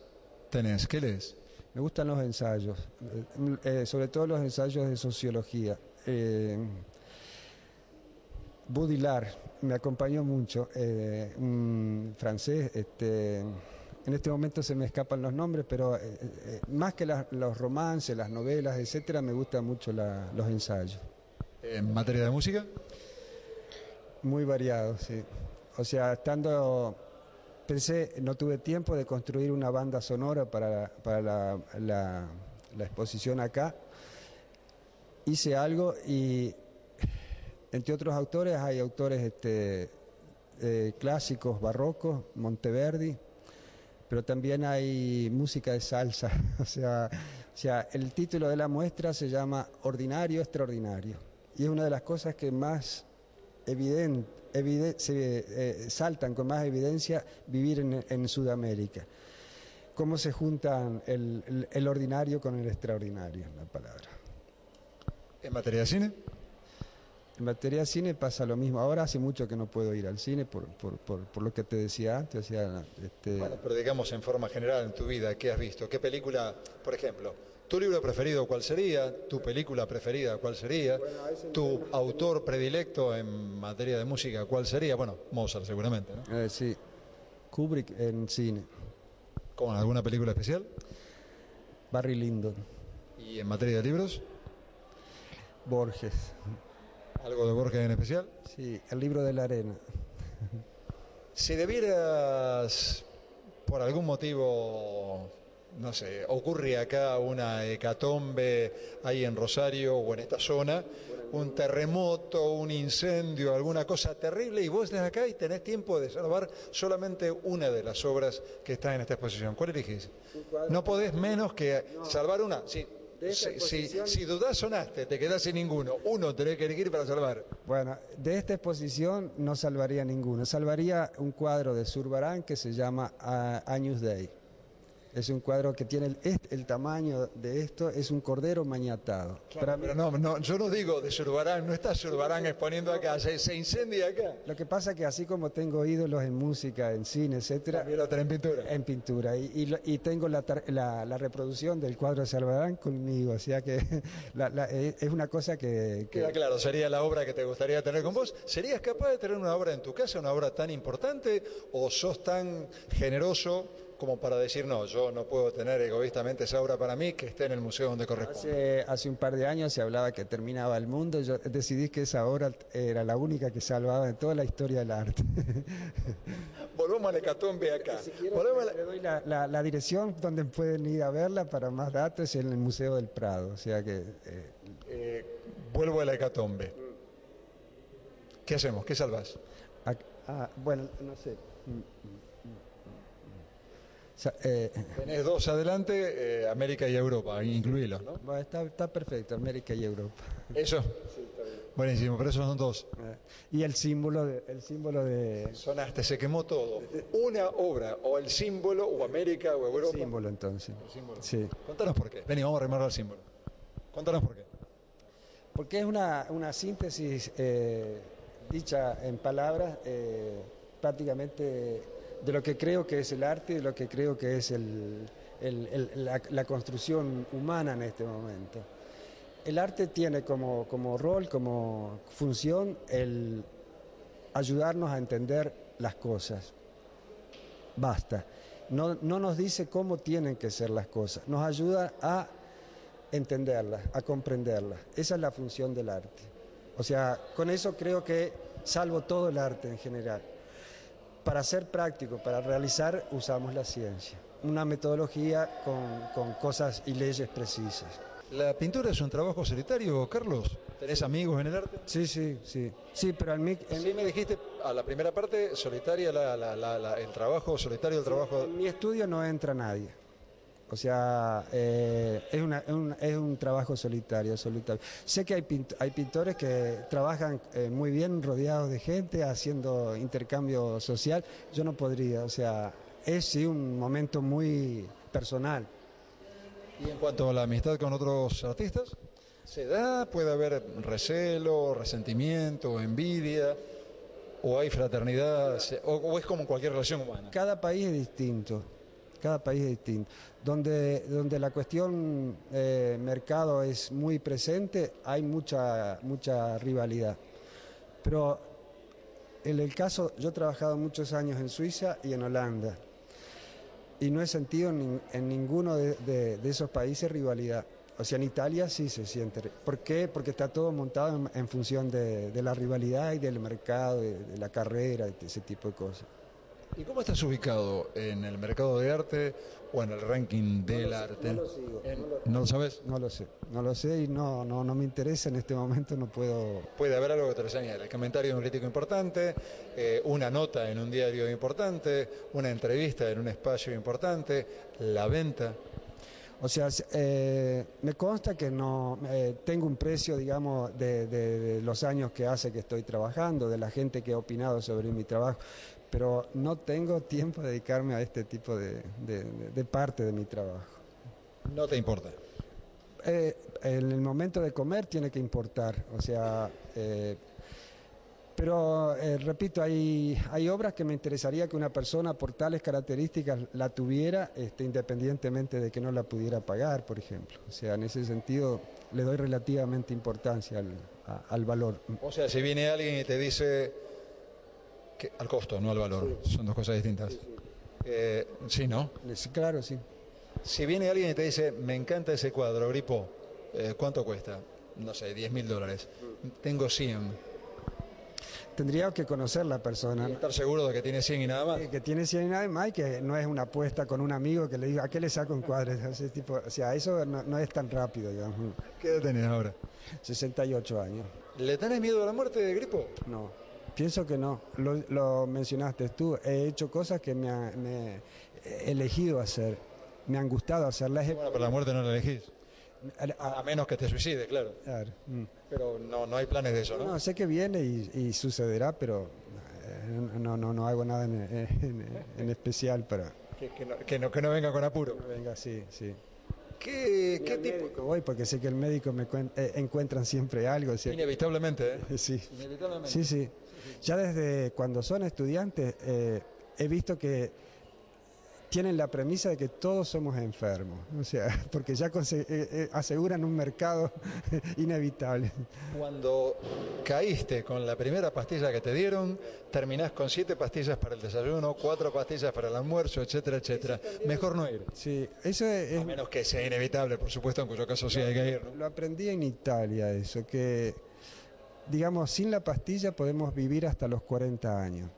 tenés? ¿Qué lees? Me gustan los ensayos, sobre todo los ensayos de sociología. Baudelaire me acompañó mucho, un francés, en este momento se me escapan los nombres, pero más que los romances, las novelas, etcétera, me gustan mucho los ensayos. ¿En materia de música? Muy variados, sí. O sea, no tuve tiempo de construir una banda sonora para la exposición acá. Hice algo y entre otros autores hay autores clásicos, barrocos, Monteverdi, pero también hay música de salsa. O sea, el título de la muestra se llama Ordinario Extraordinario, y es una de las cosas que más saltan con más evidencia vivir en Sudamérica. Cómo se juntan el ordinario con el extraordinario, la palabra. ¿En materia de cine? En materia de cine pasa lo mismo. Ahora hace mucho que no puedo ir al cine por lo que te decía antes. O sea, Bueno, pero digamos en forma general en tu vida, ¿qué has visto? ¿Qué película, por ejemplo, tu libro preferido cuál sería? ¿Tu película preferida cuál sería? ¿Tu autor predilecto en materia de música cuál sería? Bueno, Mozart seguramente, ¿no? sí, Kubrick en cine, ¿Con alguna película especial? Barry Lyndon, ¿Y en materia de libros? Borges, ¿Algo de Borges en especial? sí, El libro de la arena. Si debieras, por algún motivo, no sé, ocurre acá una hecatombe ahí en Rosario o en esta zona, un terremoto, un incendio, alguna cosa terrible, y vos desde acá y tenés tiempo de salvar solamente una de las obras que está en esta exposición, ¿cuál elegís? No podés menos que salvar una. Si dudás, sonaste, te quedás sin ninguno. Uno tenés que elegir para salvar. Bueno, de esta exposición no salvaría ninguno. Salvaría un cuadro de Zurbarán que se llama Agnus Dei. Es un cuadro que tiene el tamaño de esto, es un cordero maniatado. Claro, pero no, yo no digo de Zurbarán, no está Zurbarán exponiendo acá, se incendia acá. Lo que pasa es que así como tengo ídolos en música, en cine, etcétera, también lo tenés en pintura. En pintura. Y tengo la reproducción del cuadro de Zurbarán conmigo, o sea que es una cosa que... Queda claro, sería la obra que te gustaría tener con vos. ¿Serías capaz de tener una obra en tu casa, una obra tan importante, o sos tan generoso como para decir, no, yo no puedo tener egoístamente esa obra para mí, que esté en el museo donde corresponde? Hace un par de años se hablaba que terminaba el mundo, yo decidí que esa obra era la única que salvaba en toda la historia del arte. Volvamos a la hecatombe acá. Si quiero, le doy la dirección donde pueden ir a verla para más datos en el Museo del Prado, o sea que... Vuelvo a la hecatombe. ¿Qué hacemos? ¿Qué salvás? Bueno, no sé... Tenés dos adelante, América y Europa, incluílos, ¿no? Bueno, está perfecto, América y Europa. ¿Eso? Sí, está bien. Buenísimo, pero esos son dos. Y el símbolo de... Sonaste, se quemó todo. Una obra, o el símbolo, o América, o Europa. El símbolo, entonces. El símbolo. Sí. Contanos por qué. Vení, vamos a remar al símbolo. Contanos por qué. Porque es una síntesis dicha en palabras, prácticamente de lo que creo que es el arte y de lo que creo que es la construcción humana en este momento. El arte tiene como rol, como función, el ayudarnos a entender las cosas. Basta. No nos dice cómo tienen que ser las cosas, nos ayuda a entenderlas, a comprenderlas. Esa es la función del arte. O sea, con eso creo que salvo todo el arte en general. Para ser práctico, para realizar, usamos la ciencia. Una metodología con cosas y leyes precisas. ¿La pintura es un trabajo solitario, Carlos? ¿Tenés amigos en el arte? Sí. Sí, pero sí, me dijiste a la primera parte solitaria, el trabajo solitario, el trabajo... En mi estudio no entra nadie. O sea, es un trabajo solitario. Sé que hay pintores que trabajan muy bien rodeados de gente, haciendo intercambio social. Yo no podría, o sea, es sí un momento muy personal. ¿Y en cuanto a la amistad con otros artistas? ¿Se da? ¿Puede haber recelo, resentimiento, envidia? ¿O hay fraternidad? ¿O es como cualquier relación humana? Cada país es distinto. Cada país es distinto. Donde la cuestión mercado es muy presente, hay mucha rivalidad. Pero en el caso, yo he trabajado muchos años en Suiza y en Holanda, y no he sentido en ninguno de esos países rivalidad. O sea, en Italia sí se siente. ¿Por qué? Porque está todo montado en función de la rivalidad y del mercado, de la carrera, de ese tipo de cosas. ¿Y cómo estás ubicado en el mercado de arte o en el ranking del arte? No lo sigo. ¿No lo sabes? No lo sé y no me interesa en este momento, no puedo. Puede haber algo que te lo señale, el comentario de un crítico importante, una nota en un diario importante, una entrevista en un espacio importante, la venta. O sea, me consta que no tengo un precio, digamos, de los años que hace que estoy trabajando, de la gente que ha opinado sobre mi trabajo, pero no tengo tiempo de dedicarme a este tipo de parte de mi trabajo. ¿No te importa? En el momento de comer tiene que importar, o sea, pero repito, hay obras que me interesaría que una persona por tales características la tuviera, independientemente de que no la pudiera pagar, por ejemplo. O sea, en ese sentido le doy relativamente importancia al valor. O sea, si viene alguien y te dice que al costo, no al valor, sí. Son dos cosas distintas. Sí, sí. Sí, ¿no? Sí, claro, sí. Si viene alguien y te dice, me encanta ese cuadro, Gripo, ¿cuánto cuesta? No sé, $10.000. Tengo 100. Tendría que conocer la persona. Y estar seguro de que tiene 100 y nada más. Que tiene 100 y nada más y que no es una apuesta con un amigo que le diga, ¿a qué le saco un cuadro? Ese tipo, o sea, eso no es tan rápido, digamos. ¿Qué edad tenés ahora? 68 años. ¿Le tenés miedo a la muerte, Gripo? No, pienso que no. Lo mencionaste tú. He hecho cosas que me he elegido hacer. Me han gustado hacerlas. Bueno, pero la muerte no la elegís. A menos que te suicide, claro. Claro. Pero no hay planes de eso, ¿no? No, sé que viene y sucederá, pero no hago nada en especial para... Que no venga con apuro. Que no venga, sí. ¿Qué tipo? Voy porque sé que el médico me encuentran siempre algo. ¿Sí? Inevitablemente, ¿eh? Sí. Inevitablemente. Sí. Ya desde cuando son estudiantes he visto que tienen la premisa de que todos somos enfermos, o sea, porque ya aseguran un mercado inevitable. Cuando caíste con la primera pastilla que te dieron, terminás con 7 pastillas para el desayuno, 4 pastillas para el almuerzo, etcétera, etcétera. Mejor no ir. Sí, eso es... A menos que sea inevitable, por supuesto, en cuyo caso sí hay que ir, ¿no? Lo aprendí en Italia, eso, que, digamos, sin la pastilla podemos vivir hasta los 40 años.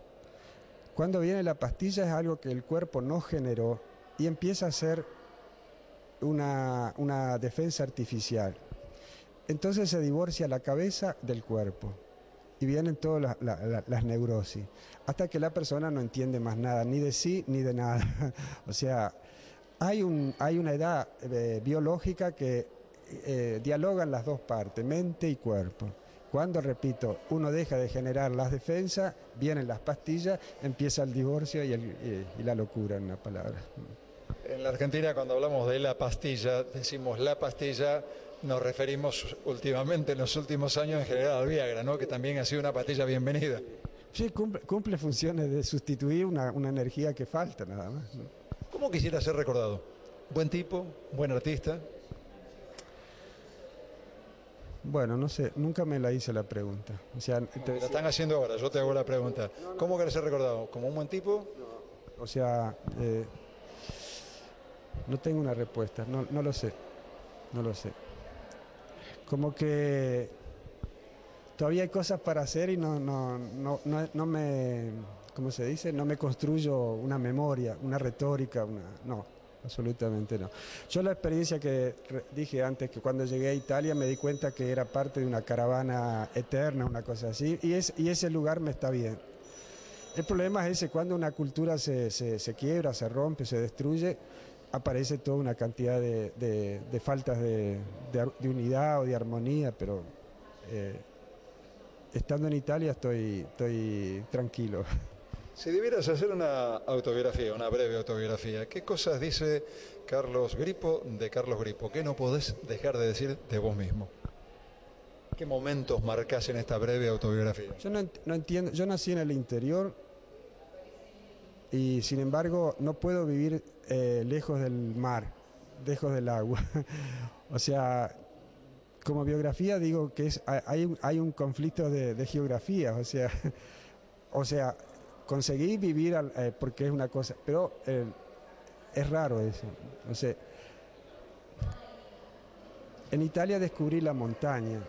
Cuando viene la pastilla es algo que el cuerpo no generó y empieza a ser una defensa artificial. Entonces se divorcia la cabeza del cuerpo y vienen todas las neurosis, hasta que la persona no entiende más nada, ni de sí ni de nada. O sea, hay una edad biológica que dialogan las dos partes, mente y cuerpo. Cuando, repito, uno deja de generar las defensas, vienen las pastillas, empieza el divorcio y la locura, en una palabra. En la Argentina, cuando hablamos de la pastilla, decimos la pastilla, nos referimos últimamente, en los últimos años, en general al Viagra, ¿no? Que también ha sido una pastilla bienvenida. Sí, cumple funciones de sustituir una energía que falta, nada más. ¿Cómo quisiera ser recordado? ¿Buen tipo? ¿Buen artista? Bueno, no sé, nunca me la hice la pregunta. O sea, la están haciendo ahora, yo te hago la pregunta. ¿Cómo querés ser recordado? ¿Como un buen tipo? O sea, no tengo una respuesta, no lo sé. Como que todavía hay cosas para hacer y no me, ¿cómo se dice? No me construyo una memoria, una retórica, no. Absolutamente no. Yo la experiencia que dije antes, que cuando llegué a Italia me di cuenta que era parte de una caravana eterna, una cosa así, y ese lugar me está bien. El problema es ese, cuando una cultura se quiebra, se rompe, se destruye, aparece toda una cantidad de faltas de unidad o de armonía, pero estando en Italia estoy tranquilo. Si debieras hacer una autobiografía, una breve autobiografía, ¿qué cosas dice Carlos Gripo de Carlos Gripo? ¿Qué no podés dejar de decir de vos mismo? ¿Qué momentos marcás en esta breve autobiografía? Yo no entiendo, yo nací en el interior y sin embargo no puedo vivir lejos del mar, lejos del agua. O sea, como biografía digo que hay un conflicto de geografía, o sea, conseguí vivir porque es una cosa, pero es raro eso. O sea, en Italia descubrí la montaña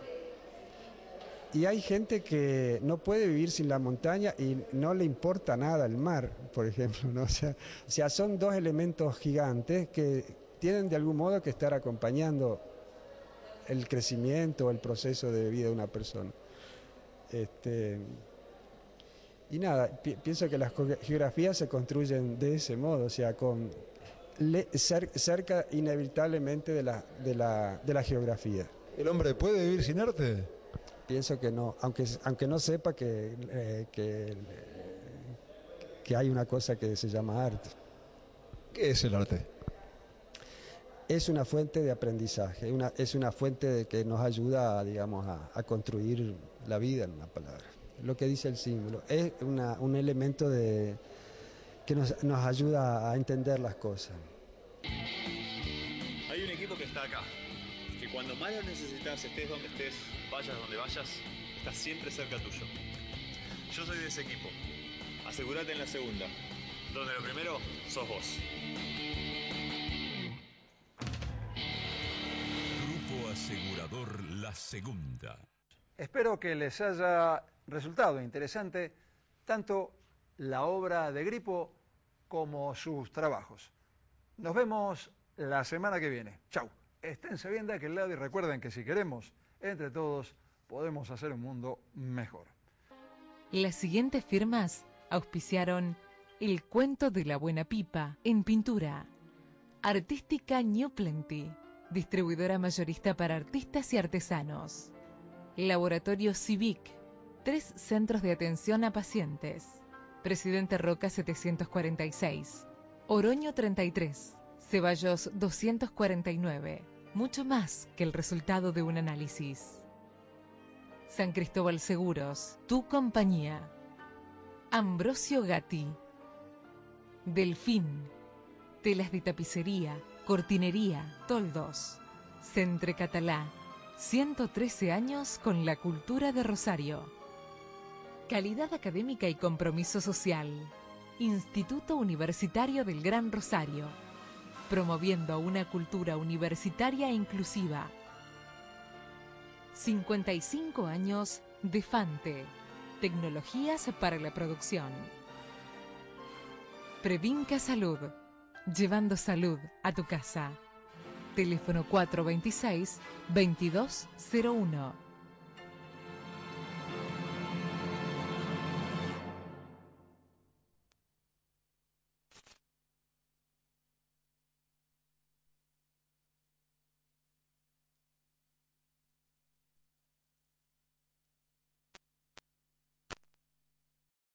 Y hay gente que no puede vivir sin la montaña y no le importa nada el mar, por ejemplo, ¿no? O sea, son dos elementos gigantes que tienen de algún modo que estar acompañando el crecimiento o el proceso de vida de una persona. Y nada, pienso que las geografías se construyen de ese modo, o sea, cerca inevitablemente de la geografía. ¿El hombre puede vivir sin arte? Pienso que no, aunque no sepa que hay una cosa que se llama arte. ¿Qué es el arte? Es una fuente de aprendizaje, es una fuente que nos ayuda, digamos, a construir la vida, en una palabra. Lo que dice el símbolo, es un elemento que nos ayuda a entender las cosas. Hay un equipo que está acá, que cuando más lo necesitas, estés donde estés, vayas donde vayas, está siempre cerca tuyo. Yo soy de ese equipo. Asegúrate en la segunda, donde lo primero sos vos. Grupo Asegurador La Segunda. Espero que les haya resultado interesante tanto la obra de Grippo como sus trabajos. Nos vemos la semana que viene. Chau. Esténse bien de aquel lado y recuerden que si queremos, entre todos, podemos hacer un mundo mejor. Las siguientes firmas auspiciaron El Cuento de la Buena Pipa en pintura. Artística New Plenty, distribuidora mayorista para artistas y artesanos. Laboratorio Civic, 3 centros de atención a pacientes. Presidente Roca 746, Oroño 33, Ceballos 249. Mucho más que el resultado de un análisis. San Cristóbal Seguros, tu compañía. Ambrosio Gatti. Delfín, telas de tapicería, cortinería, toldos. Centre Catalá, 113 años con la cultura de Rosario. Calidad académica y compromiso social. Instituto Universitario del Gran Rosario. Promoviendo una cultura universitaria inclusiva. 55 años de Fante. Tecnologías para la producción. Previnca Salud. Llevando salud a tu casa. Teléfono 426-2201.